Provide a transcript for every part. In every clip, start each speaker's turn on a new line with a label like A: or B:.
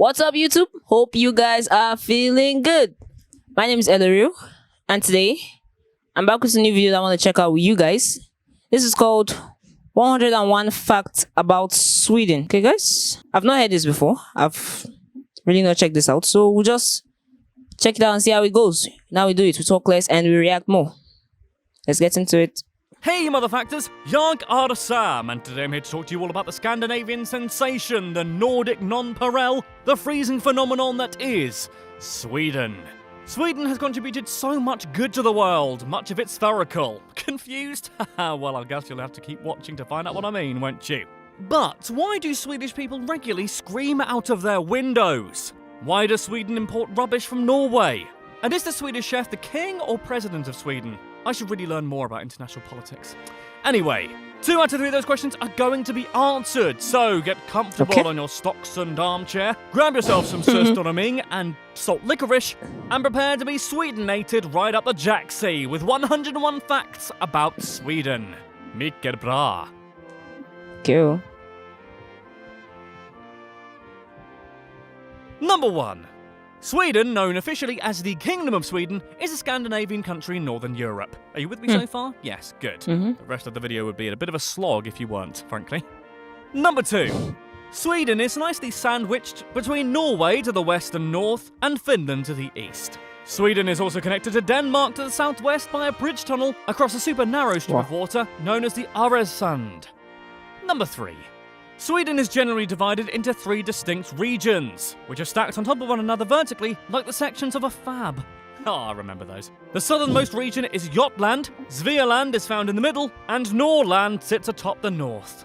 A: What's up, YouTube? Hope you guys are feeling good. My name is Ellery, and today I'm back with a new video that I want to check out with you guys. This is called 101 Facts About Sweden. Okay, guys? I've not heard this before. I've really not checked this out. So we'll just check it out and see how it goes. Now we do it. We talk less and we react more. Let's get into it.
B: Hey motherfuckers, jag are Sam, and today I'm here to talk to you all about the Scandinavian sensation, the Nordic nonpareil, the freezing phenomenon that is Sweden. Sweden has contributed so much good to the world, much of it spherical. Confused? Well, I guess you'll have to keep watching to find out what I mean, won't you? But why do Swedish people regularly scream out of their windows? Why does Sweden import rubbish from Norway? And is the Swedish chef the king or president of Sweden? I should really learn more about international politics. Anyway, 2 out of 3 of those questions are going to be answered, so get comfortable on your stocks and armchair, grab yourself some surströmming and salt licorice, and prepare to be Swedenated right up the jacksie with 101 facts about Sweden. Mycket bra.
A: Cool.
B: Number 1. Sweden, known officially as the Kingdom of Sweden, is a Scandinavian country in Northern Europe. Are you with me so far? Yes, good. The rest of the video would be a bit of a slog if you weren't, frankly. Number 2. Sweden is nicely sandwiched between Norway to the west and north, and Finland to the east. Sweden is also connected to Denmark to the southwest by a bridge tunnel across a super narrow strip of water known as the Öresund. Number 3. Sweden is generally divided into 3 distinct regions, which are stacked on top of one another vertically like the sections of a fab. I remember those. The southernmost region is Jutland, Svealand is found in the middle, and Norrland sits atop the north.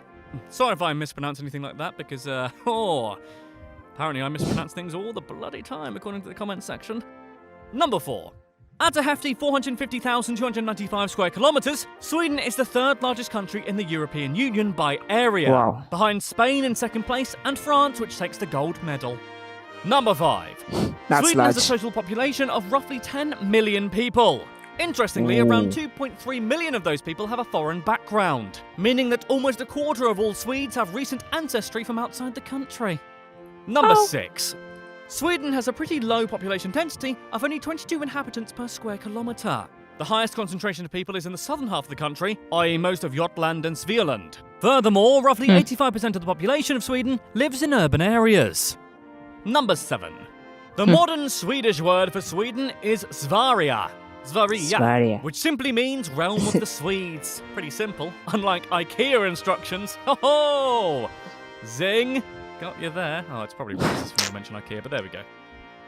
B: Sorry if I mispronounce anything like that, because, apparently I mispronounce things all the bloody time, according to the comments section. Number 4. At a hefty 450,295 square kilometres, Sweden is the 3rd largest country in the European Union by area, behind Spain in 2nd place and France, which takes the gold medal. Number 5. Sweden has a total population of roughly 10 million people. Interestingly, around 2.3 million of those people have a foreign background, meaning that almost a quarter of all Swedes have recent ancestry from outside the country. Number 6. Sweden has a pretty low population density of only 22 inhabitants per square kilometre. The highest concentration of people is in the southern half of the country, i.e. most of Jutland and Svealand. Furthermore, roughly 85% of the population of Sweden lives in urban areas. Number 7. The modern Swedish word for Sweden is Sverige. Sverige, which simply means realm of the Swedes. Pretty simple, unlike IKEA instructions. Ho-ho! Zing! Got you there. Oh, it's probably racist when you mention IKEA, but there we go.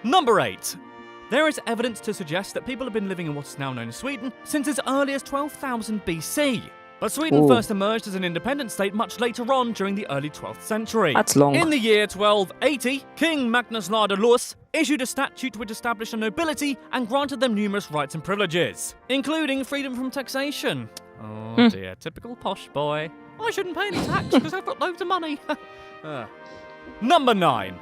B: Number 8. There is evidence to suggest that people have been living in what is now known as Sweden since as early as 12,000 BC. But Sweden first emerged as an independent state much later on during the early 12th century.
A: That's long.
B: In the year 1280, King Magnus Lagos issued a statute which established a nobility and granted them numerous rights and privileges, including freedom from taxation. Oh dear, typical posh boy. I shouldn't pay any tax because I've got loads of money. Number 9.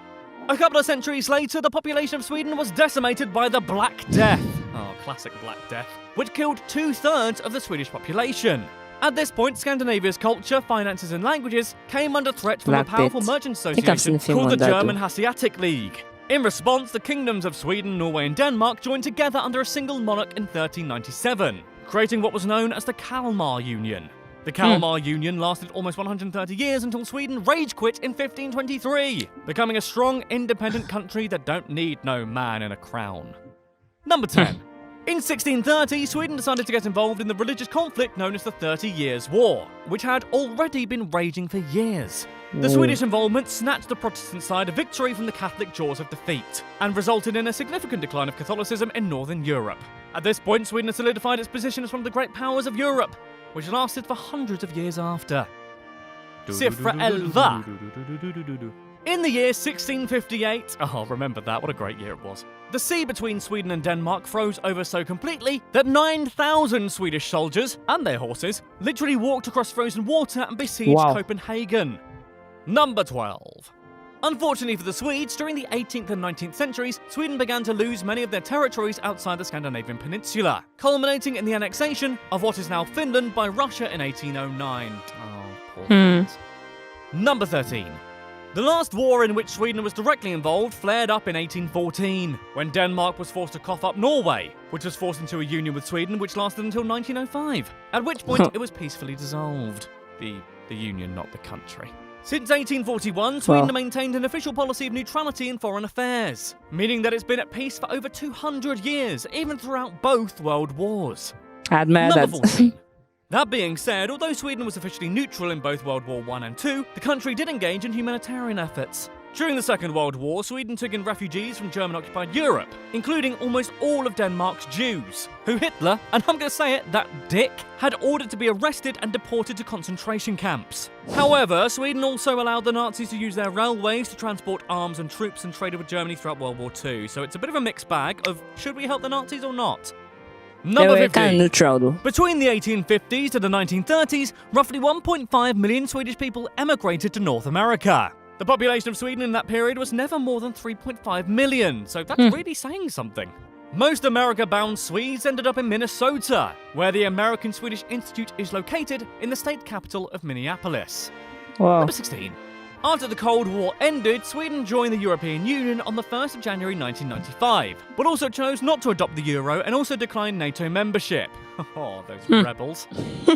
B: A couple of centuries later, the population of Sweden was decimated by the Black Death. Oh, classic Black Death. Which killed 2/3 of the Swedish population. At this point, Scandinavia's culture, finances and languages came under threat from a powerful merchant association called the German Hanseatic League. In response, the kingdoms of Sweden, Norway and Denmark joined together under a single monarch in 1397, creating what was known as the Kalmar Union. The Kalmar Union lasted almost 130 years until Sweden rage quit in 1523, becoming a strong, independent country that don't need no man in a crown. Number 10. In 1630, Sweden decided to get involved in the religious conflict known as the 30 Years' War, which had already been raging for years. The Swedish involvement snatched the Protestant side a victory from the Catholic jaws of defeat, and resulted in a significant decline of Catholicism in Northern Europe. At this point, Sweden solidified its position as one of the great powers of Europe, which lasted for hundreds of years after. Cifra 11. In the year 1658, remember that, what a great year it was. The sea between Sweden and Denmark froze over so completely that 9,000 Swedish soldiers and their horses literally walked across frozen water and besieged Copenhagen. Number 12. Unfortunately for the Swedes, during the 18th and 19th centuries, Sweden began to lose many of their territories outside the Scandinavian peninsula, culminating in the annexation of what is now Finland by Russia in 1809. Oh, poor Finns. Number 13. The last war in which Sweden was directly involved flared up in 1814, when Denmark was forced to cough up Norway, which was forced into a union with Sweden which lasted until 1905, at which point it was peacefully dissolved. The union, not the country. Since 1841, Sweden maintained an official policy of neutrality in foreign affairs, meaning that it's been at peace for over 200 years, even throughout both world wars. Number 14. That being said, although Sweden was officially neutral in both World War I and II, the country did engage in humanitarian efforts. During the Second World War, Sweden took in refugees from German-occupied Europe, including almost all of Denmark's Jews, who Hitler, and I'm going to say it, that dick, had ordered to be arrested and deported to concentration camps. However, Sweden also allowed the Nazis to use their railways to transport arms and troops and traded with Germany throughout World War II, so it's a bit of a mixed bag of should we help the Nazis or not? Number 15.
A: Kind of neutral, though.
B: Between the 1850s to the 1930s, roughly 1.5 million Swedish people emigrated to North America. The population of Sweden in that period was never more than 3.5 million, so that's really saying something. Most America-bound Swedes ended up in Minnesota, where the American Swedish Institute is located in the state capital of Minneapolis.
A: Wow.
B: Number 16. After the Cold War ended, Sweden joined the European Union on the 1st of January 1995, but also chose not to adopt the euro and also declined NATO membership. Oh, those rebels.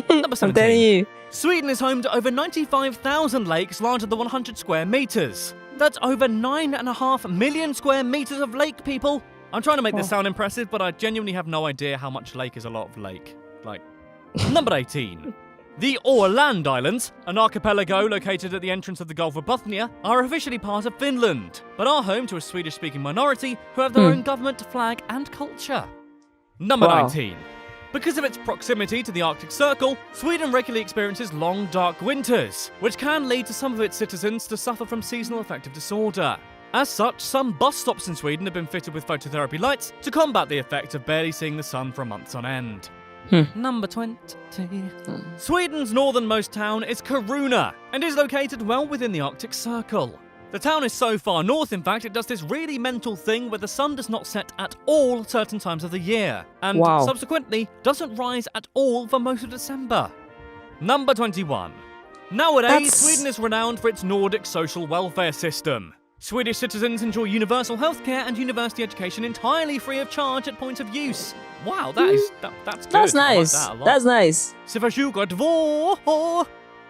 B: Number 17.
A: I'm telling you.
B: Sweden is home to over 95,000 lakes larger than 100 square meters. That's over 9.5 million square meters of lake, people. I'm trying to make this sound impressive, but I genuinely have no idea how much lake is a lot of lake. Number 18. The Åland Islands, an archipelago located at the entrance of the Gulf of Bothnia, are officially part of Finland, but are home to a Swedish-speaking minority who have their own government, flag, and culture. Number 19. Because of its proximity to the Arctic Circle, Sweden regularly experiences long, dark winters, which can lead to some of its citizens to suffer from seasonal affective disorder. As such, some bus stops in Sweden have been fitted with phototherapy lights to combat the effect of barely seeing the sun for months on end. Number 20. Sweden's northernmost town is Kiruna and is located well within the Arctic Circle. The town is so far north, in fact, it does this really mental thing where the sun does not set at all certain times of the year, and subsequently doesn't rise at all for most of December. Number 21. Nowadays, Sweden is renowned for its Nordic social welfare system. Swedish citizens enjoy universal healthcare and university education entirely free of charge at point of use. Wow, that's good.
A: That's nice. That's nice.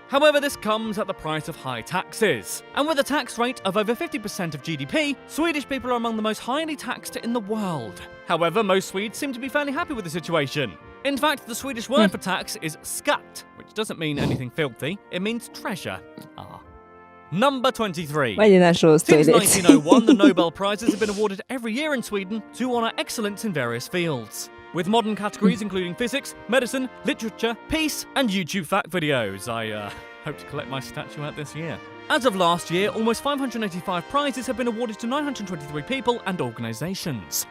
B: However, this comes at the price of high taxes. And with a tax rate of over 50% of GDP, Swedish people are among the most highly taxed in the world. However, most Swedes seem to be fairly happy with the situation. In fact, the Swedish word for tax is skatt, which doesn't mean anything filthy, it means treasure. Number 23. Since 1901, the Nobel Prizes have been awarded every year in Sweden to honour excellence in various fields, with modern categories including physics, medicine, literature, peace, and YouTube fact videos. I hope to collect my statuette this year. As of last year, almost 585 prizes have been awarded to 923 people and organisations.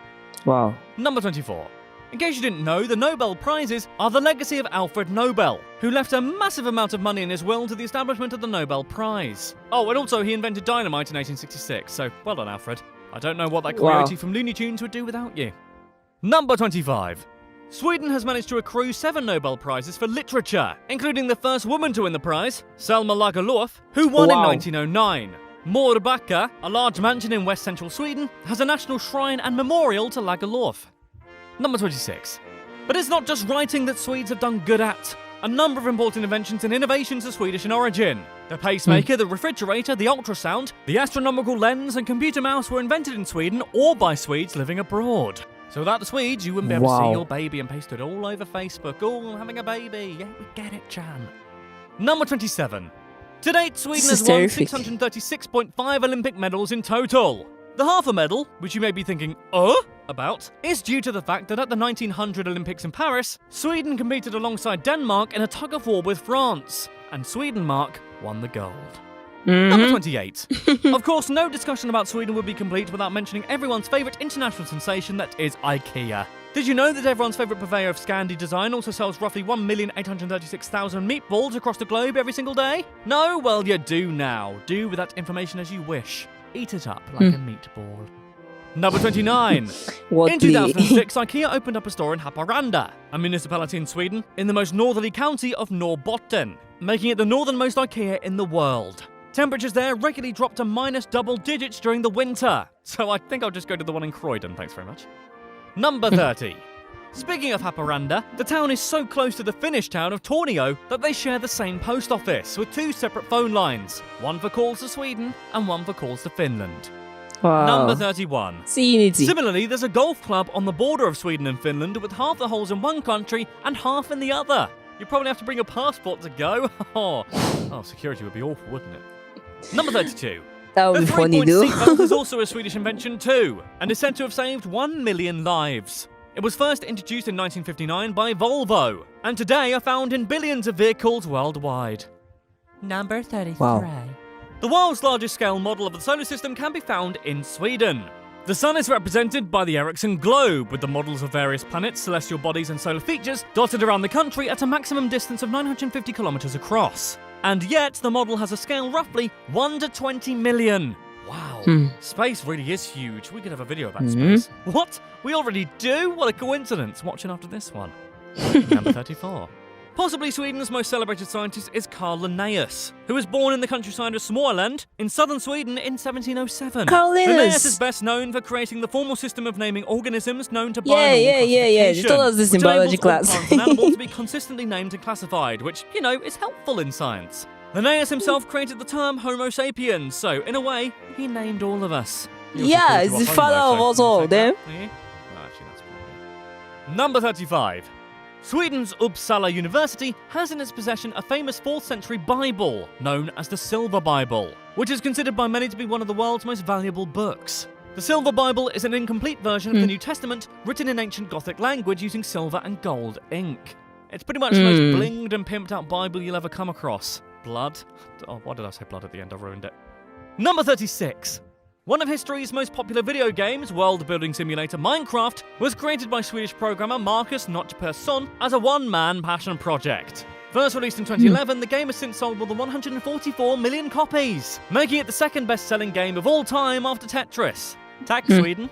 A: Wow.
B: Number 24. In case you didn't know, the Nobel Prizes are the legacy of Alfred Nobel, who left a massive amount of money in his will to the establishment of the Nobel Prize. Oh, and also he invented dynamite in 1866, so well done, Alfred. I don't know what that coyote from Looney Tunes would do without you. Number 25. Sweden has managed to accrue 7 Nobel Prizes for literature, including the first woman to win the prize, Selma Lagerlöf, who won in 1909. Mårbacka, a large mansion in west central Sweden, has a national shrine and memorial to Lagerlöf. Number 26. But it's not just writing that Swedes have done good at. A number of important inventions and innovations are Swedish in origin. The pacemaker, the refrigerator, the ultrasound, the astronomical lens and computer mouse were invented in Sweden or by Swedes living abroad. So without the Swedes, you wouldn't be able to see your baby and post it all over Facebook. Oh, I'm having a baby. Yeah, we get it, Chan. Number 27. To date, Sweden has won 636.5 Olympic medals in total. The half a medal, which you may be thinking, about, is due to the fact that at the 1900 Olympics in Paris, Sweden competed alongside Denmark in a tug-of-war with France, and Swedenmark won the gold. Number 28. Of course, no discussion about Sweden would be complete without mentioning everyone's favourite international sensation, that is IKEA. Did you know that everyone's favourite purveyor of Scandi design also sells roughly 1,836,000 meatballs across the globe every single day? No? Well, you do now. Do with that information as you wish. Eat it up like a meatball. Number 29. In 2006, IKEA opened up a store in Haparanda, a municipality in Sweden, in the most northerly county of Norrbotten, making it the northernmost IKEA in the world. Temperatures there regularly drop to minus double digits during the winter. So I think I'll just go to the one in Croydon, thanks very much. Number 30. Speaking of Haparanda, the town is so close to the Finnish town of Tornio that they share the same post office with 2 separate phone lines, one for calls to Sweden and one for calls to Finland.
A: Wow.
B: Number 31.
A: See unity.
B: Similarly, there's a golf club on the border of Sweden and Finland with half the holes in one country and half in the other. You probably have to bring a passport to go. Oh, security would be awful, wouldn't it? Number 32.
A: That would
B: The
A: be funny,
B: 3-point
A: though.
B: seatbelt is also a Swedish invention too, and is said to have saved 1 million lives. It was first introduced in 1959 by Volvo, and today are found in billions of vehicles worldwide. Number 33.
A: Wow.
B: The world's largest scale model of the solar system can be found in Sweden. The sun is represented by the Ericsson globe, with the models of various planets, celestial bodies and solar features dotted around the country at a maximum distance of 950 kilometers across. And yet, the model has a scale roughly 1 to 20 million. Wow, space really is huge. We could have a video about space. What? We already do? What a coincidence. Watching after this one. Number 34. Possibly Sweden's most celebrated scientist is Carl Linnaeus, who was born in the countryside of Småland in southern Sweden in 1707.
A: Carl
B: Linnaeus is best known for creating the formal system of naming organisms known to binomial
A: Yeah. You told us this in biology class.
B: Which enables all plants and animals to be consistently named and classified, which, you know, is helpful in science. Linnaeus himself created the term Homo sapiens, so in a way, he named all of us.
A: Yeah, he's the father of us all, then.
B: Actually, that's probably... Number 35. Sweden's Uppsala University has in its possession a famous 4th century Bible, known as the Silver Bible, which is considered by many to be one of the world's most valuable books. The Silver Bible is an incomplete version of the New Testament, written in ancient Gothic language using silver and gold ink. It's pretty much the most blinged and pimped out Bible you'll ever come across. Blood? Oh, why did I say blood at the end? I ruined it. Number 36. One of history's most popular video games, world-building simulator Minecraft, was created by Swedish programmer Marcus Not Persson as a one-man passion project. First released in 2011, the game has since sold more than 144 million copies, making it the second best-selling game of all time after Tetris. Tax Sweden.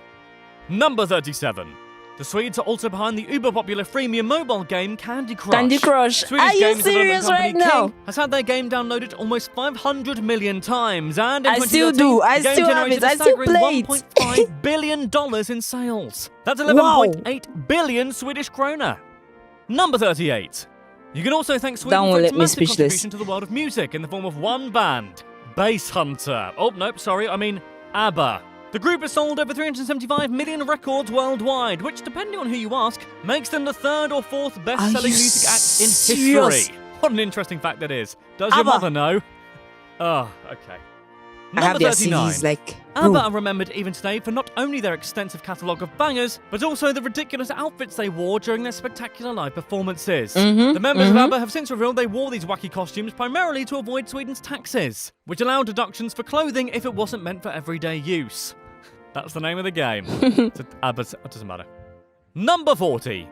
B: Number 37. The Swedes are also behind the uber-popular freemium mobile game Candy Crush.
A: Candy Crush.
B: Swedish
A: Are you
B: game
A: serious
B: development
A: right
B: company
A: now?
B: King has had their game downloaded almost 500 million times, and in
A: I still
B: 2013,
A: do. I
B: the game
A: still have
B: generated
A: it. I
B: a
A: still
B: staggering
A: play it.
B: $1.5 billion in sales. That's
A: Wow.
B: 11.8 billion Swedish krona. Number 38. You can also thank
A: That
B: Sweden
A: one
B: for its
A: let me
B: massive
A: speechless.
B: contribution to the world of music in the form of one band, Bass Hunter. Oh, nope, sorry, I mean ABBA. The group has sold over 375 million records worldwide, which, depending on who you ask, makes them the 3rd or 4th best-selling music act in
A: serious?
B: history. What an interesting fact that is. Does your
A: ABBA.
B: mother know? Oh, okay.
A: I have
B: Number
A: their
B: 39.
A: CDs, like...
B: ABBA
A: Ooh.
B: are remembered even today for not only their extensive catalogue of bangers, but also the ridiculous outfits they wore during their spectacular live performances. The members of ABBA have since revealed they wore these wacky costumes primarily to avoid Sweden's taxes, which allowed deductions for clothing if it wasn't meant for everyday use. That's the name of the game. So, but it doesn't matter. Number 40.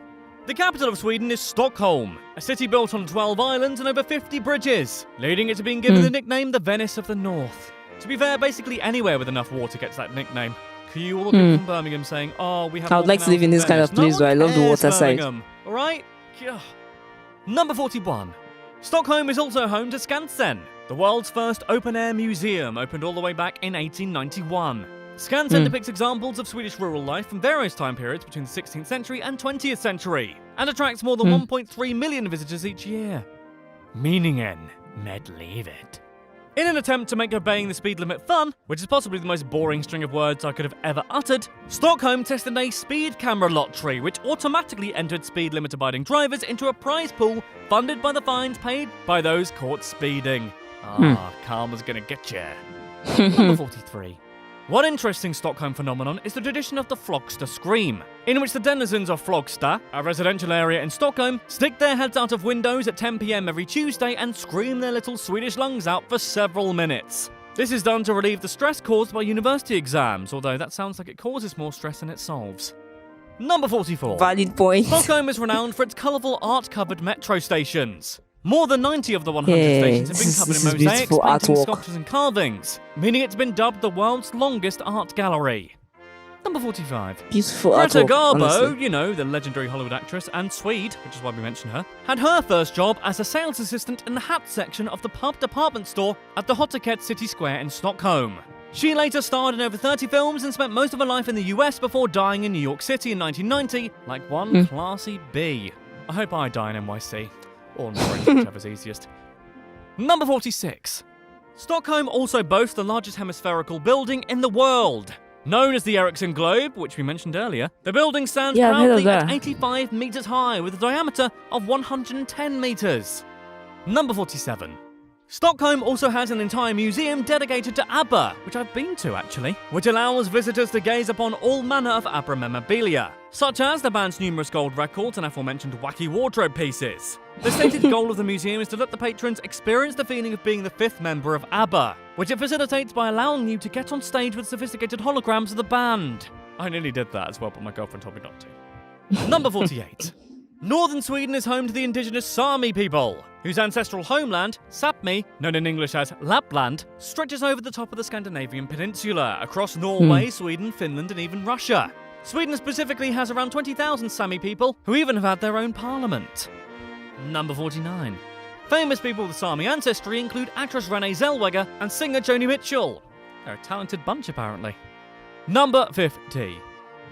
B: The capital of Sweden is Stockholm, a city built on 12 islands and over 50 bridges, leading it to being given the nickname the Venice of the North. To be fair, basically anywhere with enough water gets that nickname. Can you all look from Birmingham saying, oh, we have
A: I would like to live in this kind of place where I love the water side.
B: Alright? Number 41. Stockholm is also home to Skansen, the world's first open-air museum, opened all the way back in 1891. Skansen depicts examples of Swedish rural life from various time periods between the 16th century and 20th century, and attracts more than 1.3 million visitors each year. Meningen med livet. In an attempt to make obeying the speed limit fun, which is possibly the most boring string of words I could have ever uttered, Stockholm tested a speed camera lottery which automatically entered speed limit abiding drivers into a prize pool funded by the fines paid by those caught speeding. Karma's gonna get ya. Number 43. One interesting Stockholm phenomenon is the tradition of the Flogsta Scream, in which the denizens of Flogsta, a residential area in Stockholm, stick their heads out of windows at 10 p.m. every Tuesday and scream their little Swedish lungs out for several minutes. This is done to relieve the stress caused by university exams, although that sounds like it causes more stress than it solves. Number 44.
A: Valid point.
B: Stockholm is renowned for its colourful art-covered metro stations. More than 90 of the 100 stations have been covered in mosaics, paintings, sculptures and carvings, meaning it's been dubbed the world's longest art gallery. Number 45.
A: Beautiful
B: Greta
A: artwork,
B: Garbo,
A: honestly.
B: you know, the legendary Hollywood actress and Swede, which is why we mention her, had her first job as a sales assistant in the hat section of the pub department store at the Hotoket City Square in Stockholm. She later starred in over 30 films and spent most of her life in the US before dying in New York City in 1990, like one classy bee. I hope I die in NYC. Or Norwich, whichever's easiest. Number 46. Stockholm also boasts the largest hemispherical building in the world. Known as the Ericsson Globe, which we mentioned earlier, the building stands
A: Yeah, I've heard of
B: proudly at
A: that.
B: 85 metres high with a diameter of 110 metres. Number 47. Stockholm also has an entire museum dedicated to ABBA, which I've been to actually, which allows visitors to gaze upon all manner of ABBA memorabilia, such as the band's numerous gold records and aforementioned wacky wardrobe pieces. The stated goal of the museum is to let the patrons experience the feeling of being the fifth member of ABBA, which it facilitates by allowing you to get on stage with sophisticated holograms of the band. I nearly did that as well, but my girlfriend told me not to. Number 48. Northern Sweden is home to the Indigenous Sami people, whose ancestral homeland, Sapmi, known in English as Lapland, stretches over the top of the Scandinavian peninsula, across Norway, Sweden, Finland, and even Russia. Sweden specifically has around 20,000 Sami people, who even have had their own parliament. Number 49. Famous people with Sami ancestry include actress Renee Zellweger and singer Joni Mitchell. They're a talented bunch, apparently. Number 50.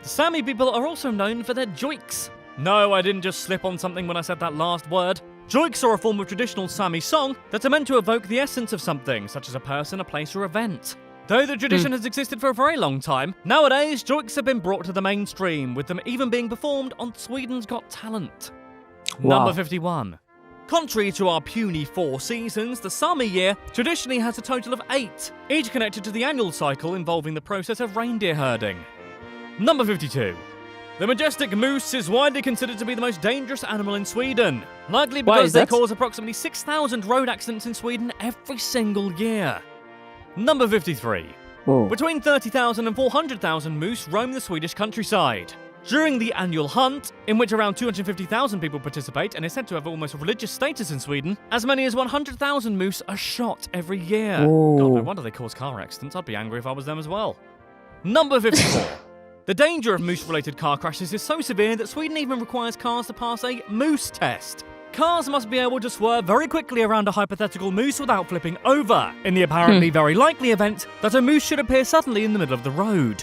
B: The Sami people are also known for their joiks. No, I didn't just slip on something when I said that last word. Joiks are a form of traditional Sami song that are meant to evoke the essence of something, such as a person, a place, or event. Though the tradition has existed for a very long time, nowadays joiks have been brought to the mainstream, with them even being performed on Sweden's Got Talent.
A: Wow.
B: Number 51. Contrary to our puny 4 seasons, the Sami year traditionally has a total of 8, each connected to the annual cycle involving the process of reindeer herding. Number 52. The majestic moose is widely considered to be the most dangerous animal in Sweden, likely
A: Why
B: because
A: is
B: they
A: that?
B: cause approximately 6,000 road accidents in Sweden every single year. Number 53.
A: Whoa.
B: Between 30,000 and 400,000 moose roam the Swedish countryside. During the annual hunt, in which around 250,000 people participate and is said to have almost religious status in Sweden, as many as 100,000 moose are shot every year.
A: Whoa.
B: God, no wonder they cause car accidents. I'd be angry if I was them as well. Number 54. The danger of moose-related car crashes is so severe that Sweden even requires cars to pass a moose test. Cars must be able to swerve very quickly around a hypothetical moose without flipping over, in the apparently very likely event that a moose should appear suddenly in the middle of the road.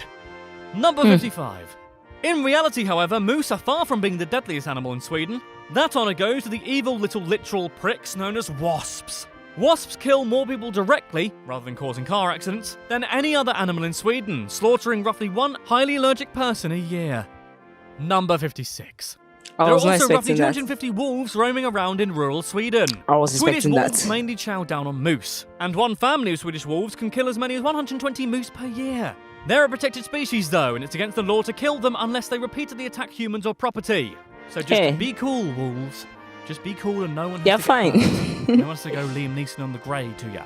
B: Number 55. In reality, however, moose are far from being the deadliest animal in Sweden. That honour goes to the evil little literal pricks known as wasps. Wasps kill more people directly, rather than causing car accidents, than any other animal in Sweden, slaughtering roughly one highly allergic person a year. Number 56.
A: I
B: There are
A: was not
B: also roughly
A: expecting that.
B: 250 wolves roaming around in rural Sweden.
A: I was
B: Swedish
A: expecting
B: wolves
A: that.
B: mainly chow down on moose, and one family of Swedish wolves can kill as many as 120 moose per year. They're a protected species though, and it's against the law to kill them unless they repeatedly attack humans or property. So just
A: Hey.
B: be cool, wolves. Just be cool and no one has
A: Yeah,
B: to get
A: fine.
B: hurt. No one has to go Liam Neeson on the grey to ya.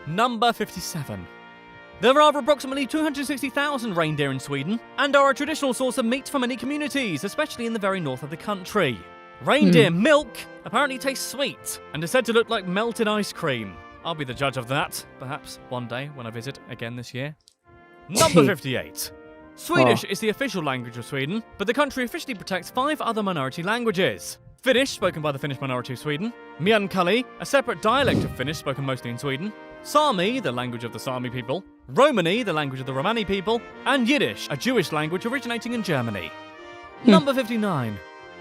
B: Number 57. There are approximately 260,000 reindeer in Sweden, and are a traditional source of meat for many communities, especially in the very north of the country. Reindeer milk apparently tastes sweet, and is said to look like melted ice cream. I'll be the judge of that, perhaps, one day when I visit again this year. Number 58. Swedish is the official language of Sweden, but the country officially protects 5 other minority languages. Finnish, spoken by the Finnish minority of Sweden. Meänkieli, a separate dialect of Finnish spoken mostly in Sweden. Sami, the language of the Sami people. Romani, the language of the Romani people. And Yiddish, a Jewish language originating in Germany. Number 59.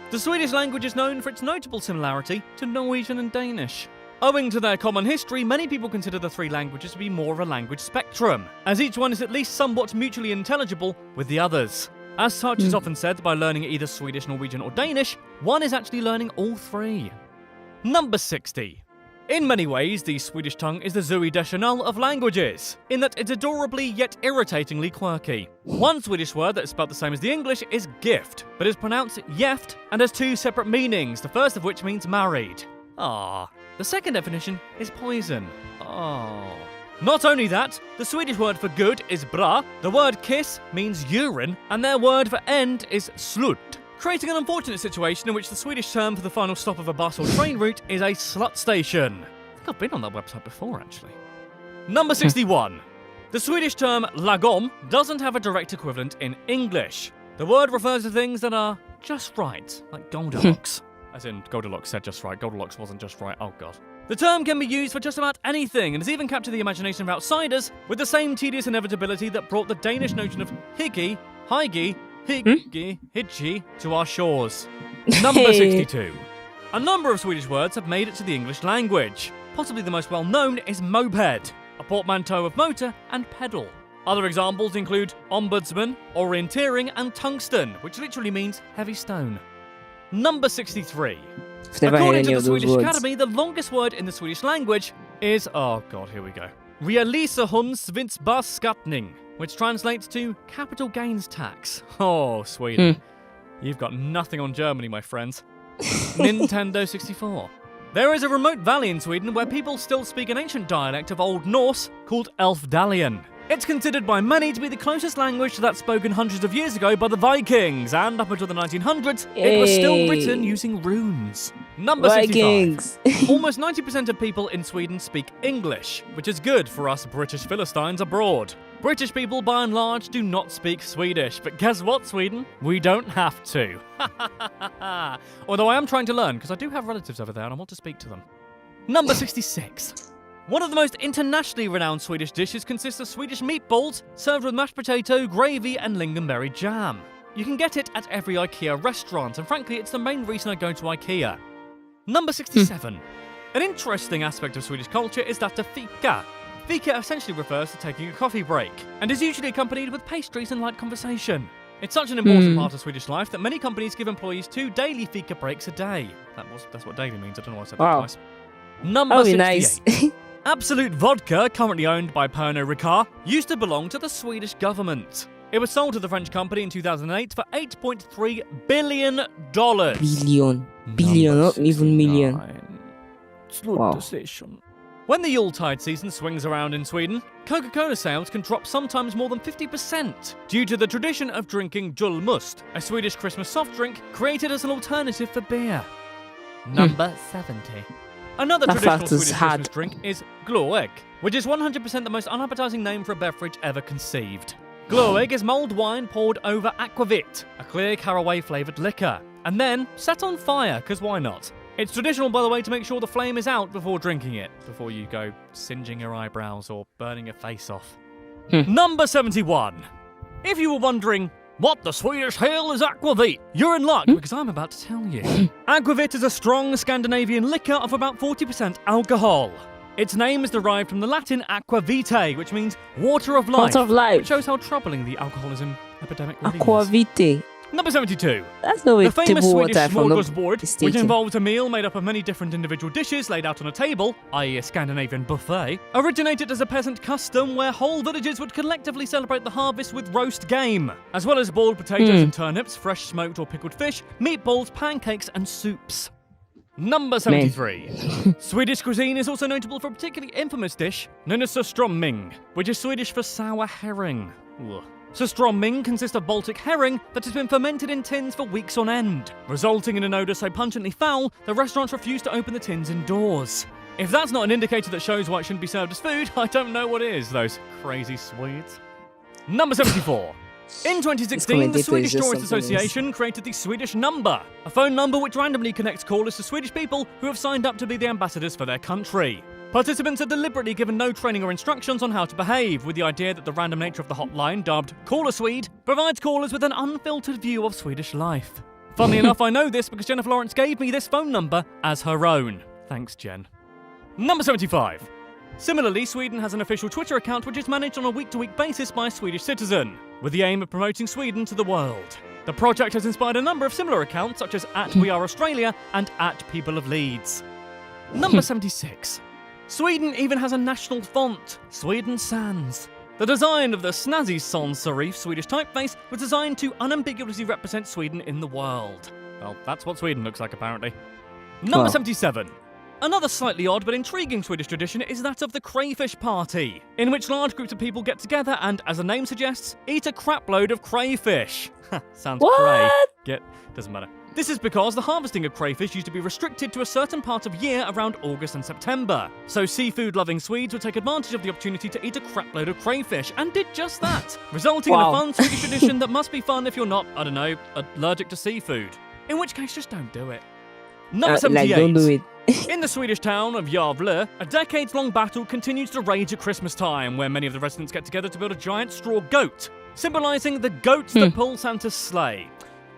B: The Swedish language is known for its notable similarity to Norwegian and Danish. Owing to their common history, many people consider the 3 languages to be more of a language spectrum, as each one is at least somewhat mutually intelligible with the others. As such, it's often said by learning either Swedish, Norwegian, or Danish, one is actually learning all 3. Number 60. In many ways, the Swedish tongue is the Zooey Deschanel of languages, in that it's adorably yet irritatingly quirky. One Swedish word that is spelled the same as the English is gift, but is pronounced jeft and has 2 separate meanings, the first of which means married. Ah. The second definition is poison. Oh. Not only that, the Swedish word for good is bra, the word kiss means urine, and their word for end is slut, creating an unfortunate situation in which the Swedish term for the final stop of a bus or train route is a slut station. I think I've been on that website before, actually. Number 61. The Swedish term lagom doesn't have a direct equivalent in English. The word refers to things that are just right, like Goldilocks. As in, Goldilocks said just right, Goldilocks wasn't just right, oh god. The term can be used for just about anything and has even captured the imagination of outsiders with the same tedious inevitability that brought the Danish notion of hygge, hitchi to our shores. Number 62. A number of Swedish words have made it to the English language. Possibly the most well-known is moped, a portmanteau of motor and pedal. Other examples include ombudsman, orienteering, and tungsten, which literally means heavy stone. Number 63. According to the Swedish Academy, the longest word in the Swedish language is, oh god, here we go, realisationsvinstbeskattning, which translates to capital gains tax. Oh, Sweden. You've got nothing on Germany, my friends. Nintendo 64. There is a remote valley in Sweden where people still speak an ancient dialect of Old Norse called Elfdalian. It's considered by many to be the closest language to that spoken hundreds of years ago by the Vikings, and up until the 1900s, it was still written using runes. Number 65. Almost 90% of people in Sweden speak English, which is good for us British Philistines abroad. British people, by and large, do not speak Swedish, but guess what, Sweden? We don't have to. Although I am trying to learn, because I do have relatives over there and I want to speak to them. Number 66. One of the most internationally renowned Swedish dishes consists of Swedish meatballs served with mashed potato, gravy, and lingonberry jam. You can get it at every IKEA restaurant, and frankly, it's the main reason I go to IKEA. Number 67. An interesting aspect of Swedish culture is that of fika. Fika essentially refers to taking a coffee break, and is usually accompanied with pastries and light conversation. It's such an important part of Swedish life that many companies give employees 2 daily fika breaks a day. That's what daily means, I don't know why I said that twice. Number 68.
A: Nice.
B: Absolute Vodka, currently owned by Pernod Ricard, used to belong to the Swedish government. It was sold to the French company in 2008 for $8.3 billion.
A: Billion, not even million. Wow.
B: When the Yuletide season swings around in Sweden, Coca-Cola sales can drop sometimes more than 50% due to the tradition of drinking julmust, a Swedish Christmas soft drink created as an alternative for beer. Number 70. Another traditional Swedish Christmas drink is glögg, which is 100% the most unappetizing name for a beverage ever conceived. Glögg is mulled wine poured over aquavit, a clear caraway-flavoured liquor, and then set on fire, because why not? It's traditional, by the way, to make sure the flame is out before drinking it, before you go singeing your eyebrows or burning your face off. Number 71. If you were wondering, what the Swedish hell is aquavit? You're in luck, because I'm about to tell you. Aquavit is a strong Scandinavian liquor of about 40% alcohol. Its name is derived from the Latin aqua vitae, which means water of life.
A: Water of life.
B: Which shows how troubling the alcoholism epidemic really
A: Aqua
B: is.
A: vitae.
B: Number 72.
A: That's the way
B: The famous
A: table
B: Swedish
A: water from the
B: smorgasbord, which involves a meal made up of many different individual dishes laid out on a table, i.e. a Scandinavian buffet, originated as a peasant custom where whole villages would collectively celebrate the harvest with roast game, as well as boiled potatoes and turnips, fresh smoked or pickled fish, meatballs, pancakes, and soups. Number 73. Swedish cuisine is also notable for a particularly infamous dish known as surströmming, which is Swedish for sour herring. Ugh. Surströmming consists of Baltic herring that has been fermented in tins for weeks on end, resulting in an odour so pungently foul that restaurants refuse to open the tins indoors. If that's not an indicator that shows why it shouldn't be served as food, I don't know what is, those crazy Swedes. Number 74. In 2016, the Swedish Tourist Association created the Swedish Number, a phone number which randomly connects callers to Swedish people who have signed up to be the ambassadors for their country. Participants are deliberately given no training or instructions on how to behave, with the idea that the random nature of the hotline, dubbed Caller Swede, provides callers with an unfiltered view of Swedish life. Funnily enough, I know this because Jennifer Lawrence gave me this phone number as her own. Thanks, Jen. Number 75. Similarly, Sweden has an official Twitter account which is managed on a week-to-week basis by a Swedish citizen, with the aim of promoting Sweden to the world. The project has inspired a number of similar accounts, such as @WeAreAustralia and @PeopleOfLeeds. Number 76. Sweden even has a national font, Sweden Sans. The design of the snazzy sans serif Swedish typeface was designed to unambiguously represent Sweden in the world. Well, that's what Sweden looks like, apparently. Number 77. Another slightly odd but intriguing Swedish tradition is that of the crayfish party, in which large groups of people get together and, as the name suggests, eat a crapload of crayfish. Sounds cray. Doesn't matter. This is because the harvesting of crayfish used to be restricted to a certain part of year around August and September. So seafood-loving Swedes would take advantage of the opportunity to eat a crapload of crayfish, and did just that, resulting in a fun Swedish tradition that must be fun if you're not, I don't know, allergic to seafood. In which case, just don't do it. Number 78.
A: Don't do it.
B: In the Swedish town of Gävle, a decades-long battle continues to rage at Christmas time, where many of the residents get together to build a giant straw goat, symbolising the goats that pull Santa's sleigh.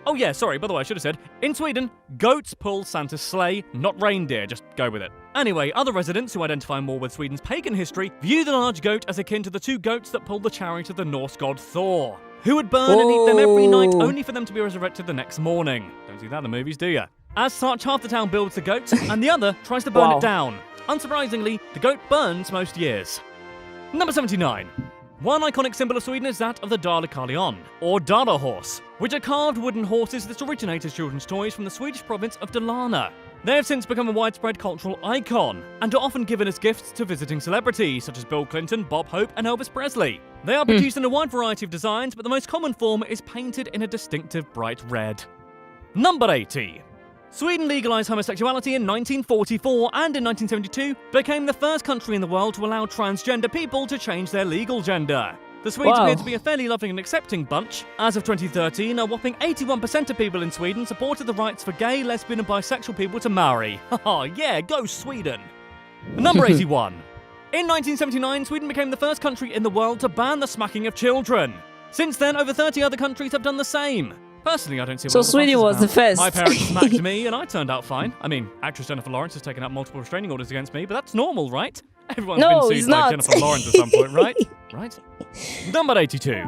B: Oh yeah, sorry, by the way, I should have said, in Sweden, goats pull Santa's sleigh, not reindeer, just go with it. Anyway, other residents who identify more with Sweden's pagan history view the large goat as akin to the two goats that pulled the chariot of the Norse god Thor, who would burn and eat them every night only for them to be resurrected the next morning. Don't see that in the movies, do ya? As such, half the town builds the goat, and the other tries to burn it down. Unsurprisingly, the goat burns most years. Number 79. One iconic symbol of Sweden is that of the Dalekarlion, or Dala horse, which are carved wooden horses that originate as children's toys from the Swedish province of Dalarna. They have since become a widespread cultural icon, and are often given as gifts to visiting celebrities such as Bill Clinton, Bob Hope, and Elvis Presley. They are produced in a wide variety of designs, but the most common form is painted in a distinctive bright red. Number 80. Sweden legalised homosexuality in 1944 and in 1972 became the first country in the world to allow transgender people to change their legal gender. The Swedes appear to be a fairly loving and accepting bunch. As of 2013, a whopping 81% of people in Sweden supported the rights for gay, lesbian and bisexual people to marry. Haha, yeah, go Sweden! Number 81. In 1979, Sweden became the first country in the world to ban the smacking of children. Since then, over 30 other countries have done the same. Personally, I don't see what
A: Sweden was the first.
B: My parents smacked me and I turned out fine. I mean, actress Jennifer Lawrence has taken out multiple restraining orders against me, but that's normal, right? Everyone's been sued by Jennifer Lawrence at some point, right? Right? Number 82.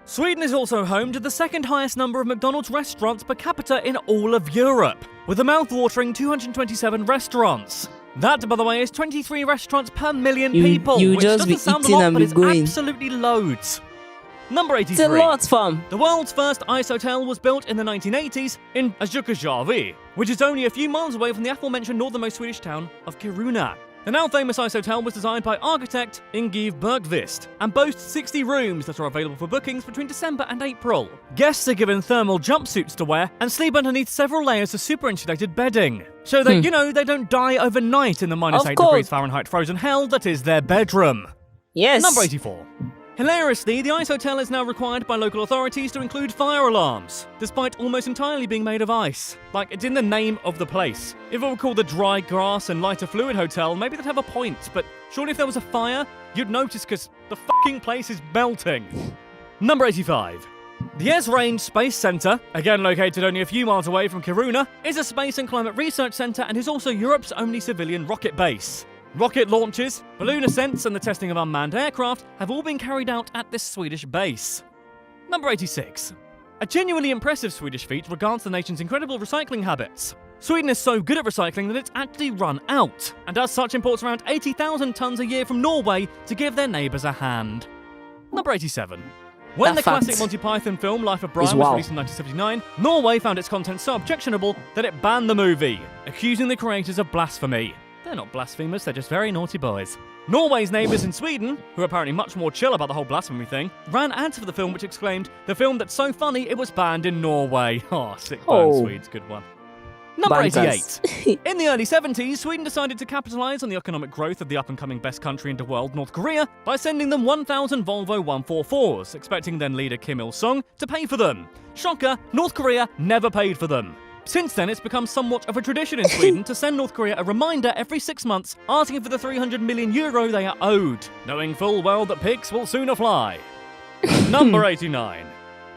B: Sweden is also home to the second highest number of McDonald's restaurants per capita in all of Europe, with a mouth-watering 227 restaurants. That, by the way, is 23 restaurants per million people, which doesn't sound a lot, but it's absolutely loads. Number 83.
A: It's a lot, fam.
B: The world's first ice hotel was built in the 1980s in Jukkasjärvi, which is only a few miles away from the aforementioned northernmost Swedish town of Kiruna. The now famous ice hotel was designed by architect Ingiv Bergqvist and boasts 60 rooms that are available for bookings between December and April. Guests are given thermal jumpsuits to wear and sleep underneath several layers of super-insulated bedding, so that, they don't die overnight in the minus 8 degrees Fahrenheit frozen hell that is their bedroom.
A: Yes.
B: Number 84. Hilariously, the ice hotel is now required by local authorities to include fire alarms, despite almost entirely being made of ice. Like, it's in the name of the place. If it were called the Dry Grass and Lighter Fluid Hotel, maybe they'd have a point, but surely if there was a fire, you'd notice because the fucking place is melting. Number 85. The Esrange Space Center, again located only a few miles away from Kiruna, is a space and climate research center and is also Europe's only civilian rocket base. Rocket launches, balloon ascents, and the testing of unmanned aircraft have all been carried out at this Swedish base. Number 86. A genuinely impressive Swedish feat regards the nation's incredible recycling habits. Sweden is so good at recycling that it's actually run out, and as such imports around 80,000 tonnes a year from Norway to give their neighbours a hand. Number 87. When the classic Monty Python film Life of Brian was released in 1979, Norway found its content so objectionable that it banned the movie, accusing the creators of blasphemy. They're not blasphemers, they're just very naughty boys. Norway's neighbours in Sweden, who are apparently much more chill about the whole blasphemy thing, ran ads for the film which exclaimed, "The film that's so funny it was banned in Norway." Oh, sick burn, Swedes, good one. Number 88. In the early 70s, Sweden decided to capitalise on the economic growth of the up-and-coming best country in the world, North Korea, by sending them 1,000 Volvo 144s, expecting then leader Kim Il-sung to pay for them. Shocker, North Korea never paid for them. Since then, it's become somewhat of a tradition in Sweden to send North Korea a reminder every 6 months asking for the 300 million euro they are owed, knowing full well that pigs will sooner fly. Number 89.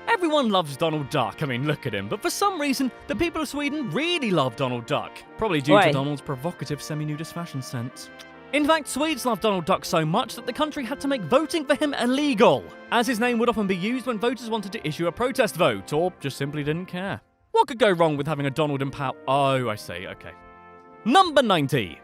B: Everyone loves Donald Duck, I mean, look at him, but for some reason, the people of Sweden really love Donald Duck, probably due to Donald's provocative semi-nudist fashion sense. In fact, Swedes love Donald Duck so much that the country had to make voting for him illegal, as his name would often be used when voters wanted to issue a protest vote, or just simply didn't care. What could go wrong with having a Donald in power? Oh, I see, okay. Number 90.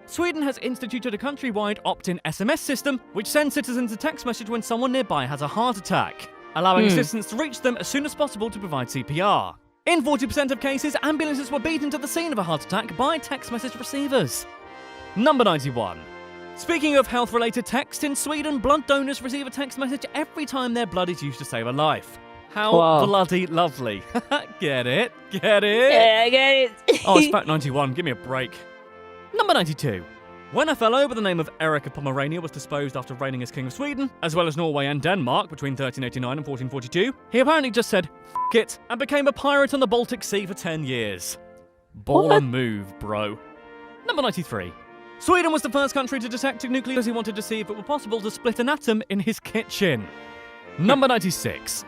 B: Sweden has instituted a countrywide opt-in SMS system, which sends citizens a text message when someone nearby has a heart attack, allowing assistance to reach them as soon as possible to provide CPR. In 40% of cases, ambulances were beaten to the scene of a heart attack by text message receivers. Number 91. Speaking of health-related text, in Sweden, blood donors receive a text message every time their blood is used to save a life. How
A: Wow.
B: bloody lovely. Get it? Get it?
A: Yeah, I get it.
B: Oh, it's fact 91. Give me a break. Number 92. When a fellow by the name of Eric of Pomerania was disposed after reigning as King of Sweden, as well as Norway and Denmark between 1389 and 1442, he apparently just said, F it, and became a pirate on the Baltic Sea for 10 years. Baller move, bro. Number 93. Sweden was the first country to detect a nuclear as he wanted to see if it were possible to split an atom in his kitchen. Number 96.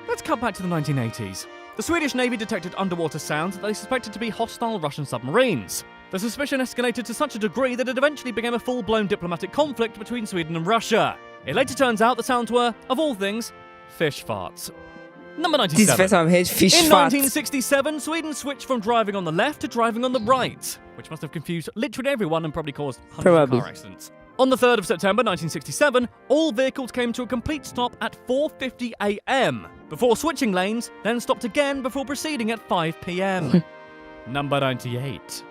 B: Let's cut back to the 1980s. The Swedish Navy detected underwater sounds that they suspected to be hostile Russian submarines. The suspicion escalated to such a degree that it eventually became a full-blown diplomatic conflict between Sweden and Russia. It later turns out the sounds were, of all things, fish farts. Number 97.
A: This is the first time I've heard fish
B: In
A: farts.
B: 1967, Sweden switched from driving on the left to driving on the right, which must have confused literally everyone and probably caused hundreds of car accidents. On the 3rd of September 1967, all vehicles came to a complete stop at 4:50 a.m. before switching lanes, then stopped again before proceeding at 5 p.m. Number 98.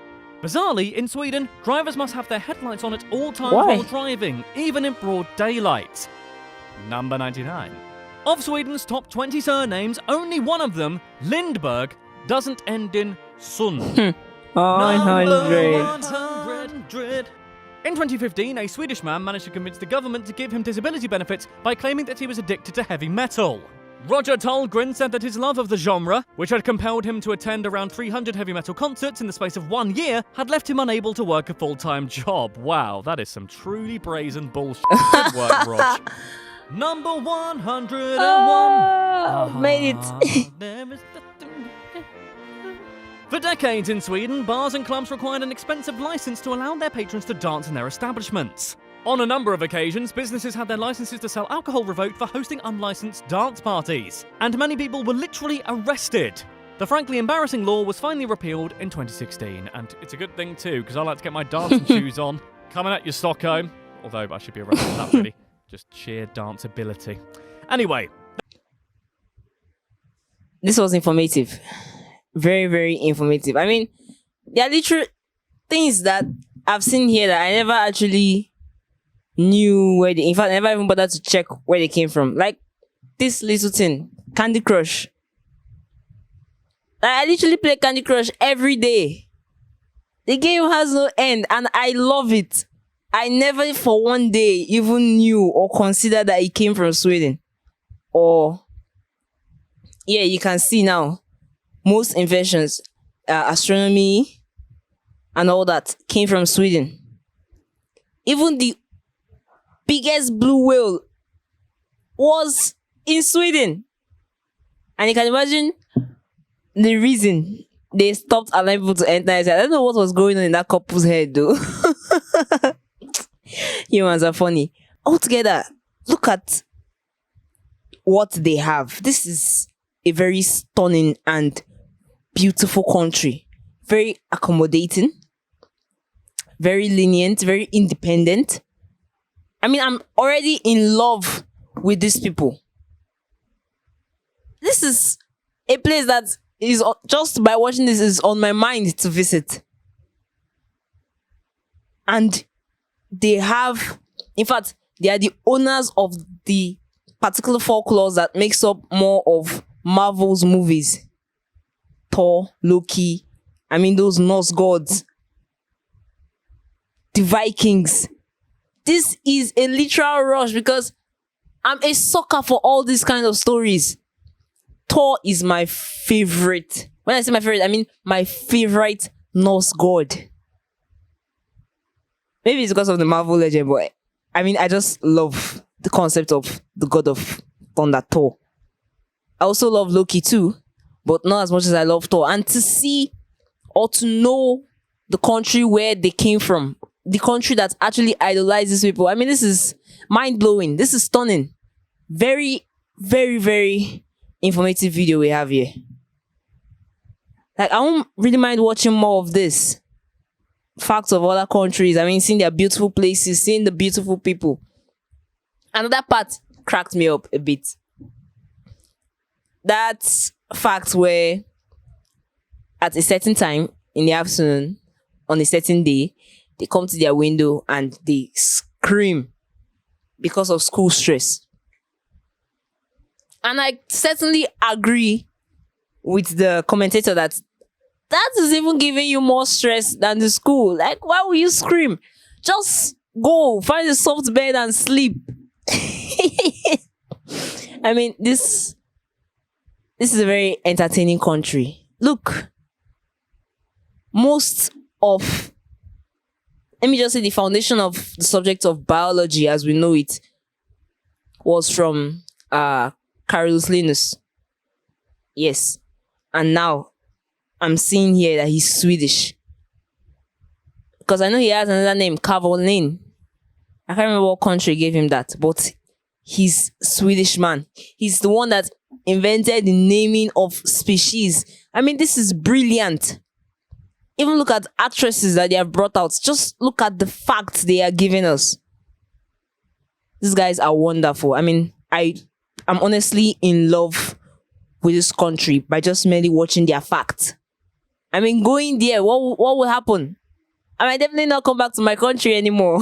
B: Bizarrely, in Sweden, drivers must have their headlights on at all times
A: Why?
B: while driving, even in broad daylight. Number 99. Of Sweden's top 20 surnames, only one of them, Lindberg, doesn't end in Sund.
A: 100.
B: In 2015, a Swedish man managed to convince the government to give him disability benefits by claiming that he was addicted to heavy metal. Roger Tallgren said that his love of the genre, which had compelled him to attend around 300 heavy metal concerts in the space of 1 year, had left him unable to work a full-time job. Wow, that is some truly brazen bullshit. Good work, Rog. Number 101.
A: Made it.
B: For decades in Sweden, bars and clubs required an expensive license to allow their patrons to dance in their establishments. On a number of occasions, businesses had their licenses to sell alcohol revoked for hosting unlicensed dance parties, and many people were literally arrested. The frankly embarrassing law was finally repealed in 2016, and it's a good thing too, because I like to get my dancing shoes on. Coming at you, Stockholm. Although I should be arrested for that, really. Just sheer danceability. Anyway.
A: This was informative. Very, very informative. I mean, there are literal things that I've seen here that I never actually knew where they, in fact, I never even bothered to check where they came from. Like this little thing, Candy Crush. I literally play Candy Crush every day. The game has no end and I love it. I never for one day even knew or considered that it came from Sweden. Or, yeah, you can see now, most inventions, astronomy and all that came from Sweden. Even the biggest blue whale was in Sweden. And you can imagine the reason they stopped allowing people to enter. I don't know what was going on in that couple's head though. Humans are funny. Altogether, look at what they have. This is a very stunning and beautiful country. Very accommodating. Very lenient. Very independent. I mean, I'm already in love with these people. This is a place that is, just by watching this, is on my mind to visit. And they have, in fact, they are the owners of the particular folklore that makes up more of Marvel's movies. Thor, Loki, I mean those Norse gods, the Vikings. This is a literal rush because I'm a sucker for all these kind of stories. Thor is my favorite. When I say my favorite, I mean my favorite Norse god. Maybe it's because of the Marvel legend, but I mean, I just love the concept of the god of thunder, Thor. I also love Loki too, but not as much as I love Thor. And to see or to know the country where they came from, the country that actually idolizes people. I mean, this is mind-blowing. This is stunning. Very, very, very informative video we have here. Like, I won't really mind watching more of this. Facts of other countries. I mean, seeing their beautiful places, seeing the beautiful people. Another part cracked me up a bit. That fact where at a certain time in the afternoon, on a certain day, they come to their window and they scream because of school stress. And I certainly agree with the commentator that is even giving you more stress than the school. Like, why will you scream? Just go find a soft bed and sleep. I mean, this is a very entertaining country. Look, most of, let me just say, the foundation of the subject of biology as we know it was from Carolus Linus. Yes. And now I'm seeing here that he's Swedish. Because I know he has another name, Caroline. I can't remember what country gave him that, but he's Swedish man. He's the one that invented the naming of species. I mean, this is brilliant. Even look at actresses that they have brought out. Just look at the facts they are giving us. These guys are wonderful. I mean, I'm honestly in love with this country by just merely watching their facts. I mean, going there, what will happen? I might definitely not come back to my country anymore.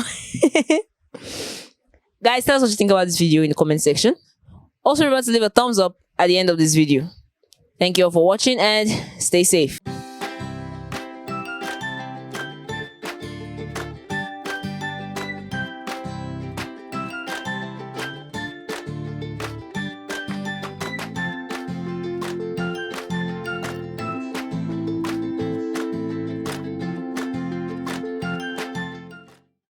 A: Guys, tell us what you think about this video in the comment section. Also remember to leave a thumbs up at the end of this video. Thank you all for watching and stay safe.